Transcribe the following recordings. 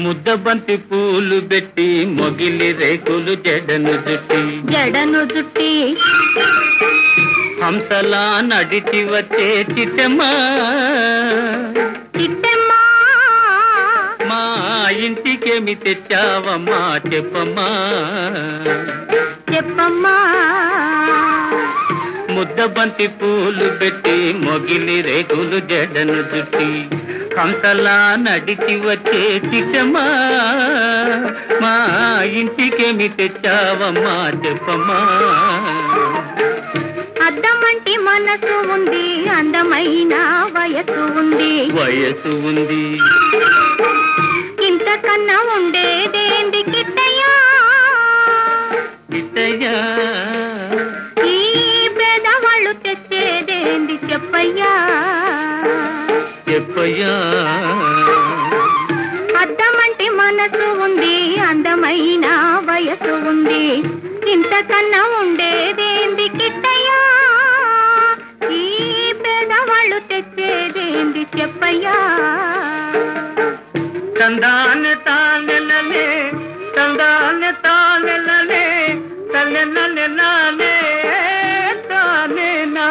ముద్దబంతి పూలు పెట్టి మొగిలి రేకులు జడను జుట్టి హంసలా నడిచి వచ్చే చిట్టమ్మా మా ఇంటికేమి తెచ్చావమ్మా చెప్పమ్మా ముద్దబంతి పూలు పెట్టి మొగిలి రేకులు జడను జుట్టి హంసలా నడిచి వచ్చే చిట్టమ్మా మా ఇంటికేమి తెచ్చావమ్మా చెప్పమ్మా అద్దమంటి మనసు ఉంది అందమైన వయసు ఉంది ఇంతకన్నా ఉండేదేంది కిట్టయ్యా ఈ పేదవాళ్ళు తెచ్చేదేంది చెప్పయ్యా అద్దమంటి మనసు ఉంది అందమైన వయసు ఉంది ఇంతకన్నా ఉండేదేంది కిట్టయ్యా ఈ పేదవాళ్ళు తెచ్చేదేంది చెప్పయ్యా తందానె తానెలలే తందానె తానెలలే తల్లెనలే నానే తానే నా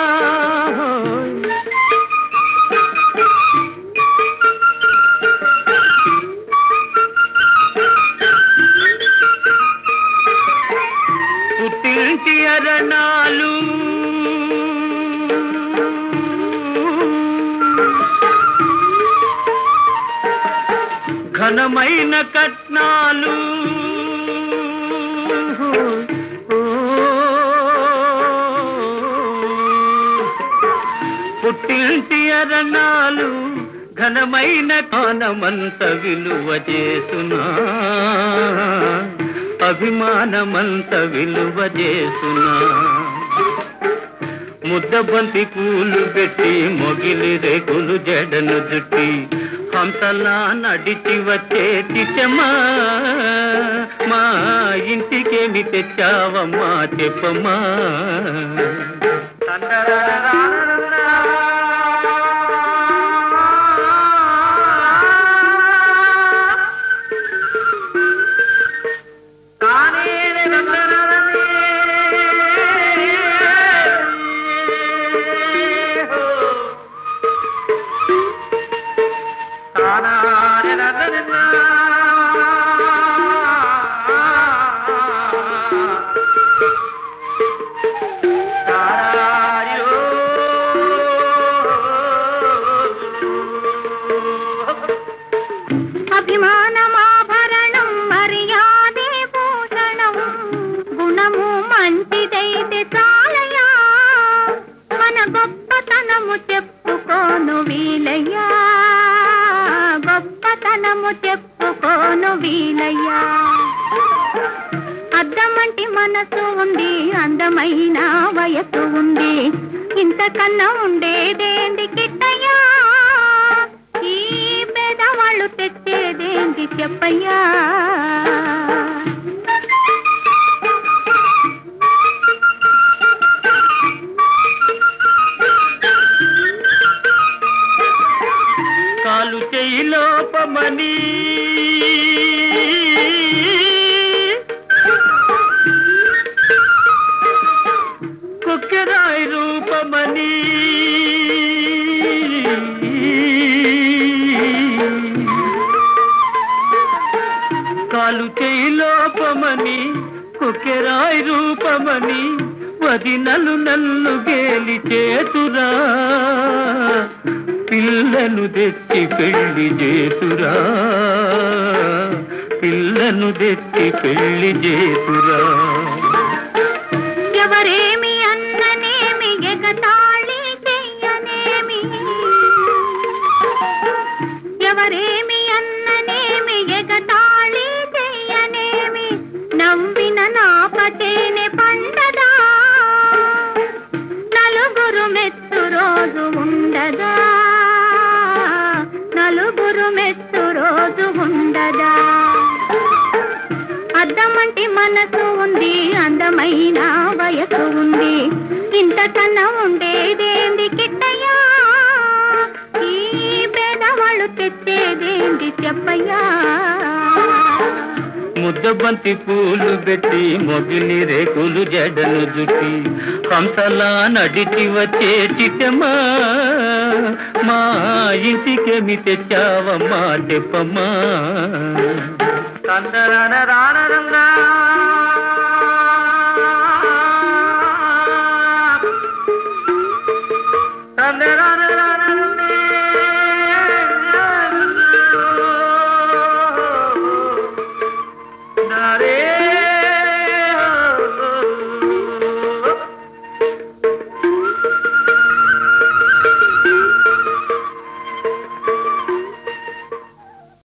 పుట్టింటి అరణాలు ఘనమైన కట్నాలు పుట్టింటి అరణాలు ఘనమైన కానమంత విలువ చేసునా అభిమానమంత విలువ చేసునా ముద్దబంతి పూలు పెట్టి మొగిలి రేకులు జడను జుట్టి హంసలా నడిచి వచ్చే చిట్టమ్మా మా ఇంటికేమి తెచ్చావమ్మా చెప్పమ్మా అభిమానమాభరణం మర్యాదే భూషణం గుణము మంచిదైతే చాలయ్యా మన గొప్పతనము చెప్పుకోను వీలయ్యా అద్దమంటి మనసు ఉంది అందమైన వయసు ఉంది ఇంతకన్నా ఉండేదేంది కిట్టయ్యా ఈ పేదవాళ్ళు తెచ్చేదేంది చెప్పయ్యా కాలు చెయ్యి లోపమని కుక్కెరాయి రూపమని కాలు చెయ్యి లోపమని కుక్కెరాయి రూపమని వదినలు నన్ను గేలి చేతురా పిల్లను తెచ్చి పెళ్లి చేతురా పిల్లను తెచ్చి పెళ్లి చేతురా ఎవరేమి అన్ననేమి ఎగతాళి చెయ్యనేమి ఎవరేమి అన్ననేమి ఎగతాళి చెయ్యనేమి నవ్విన నా మనసు ఉంది అందమైన వయసు ఉంది ఇంతకన్నా ఉండేదేంది కిట్టయ్యా ఈ పేదవాళ్ళు తెచ్చేదేంది చెప్పయ్యా ముద్దబంతి పూలు పెట్టి మొగిలి రేకులు జడను జుట్టి హంసలా నడిచి వచ్చే చిట్టమ్మా మా ఇంటికేమి తెచ్చావమ్మా చెప్పమ్మా తందరనరానరంగా తందరనరాన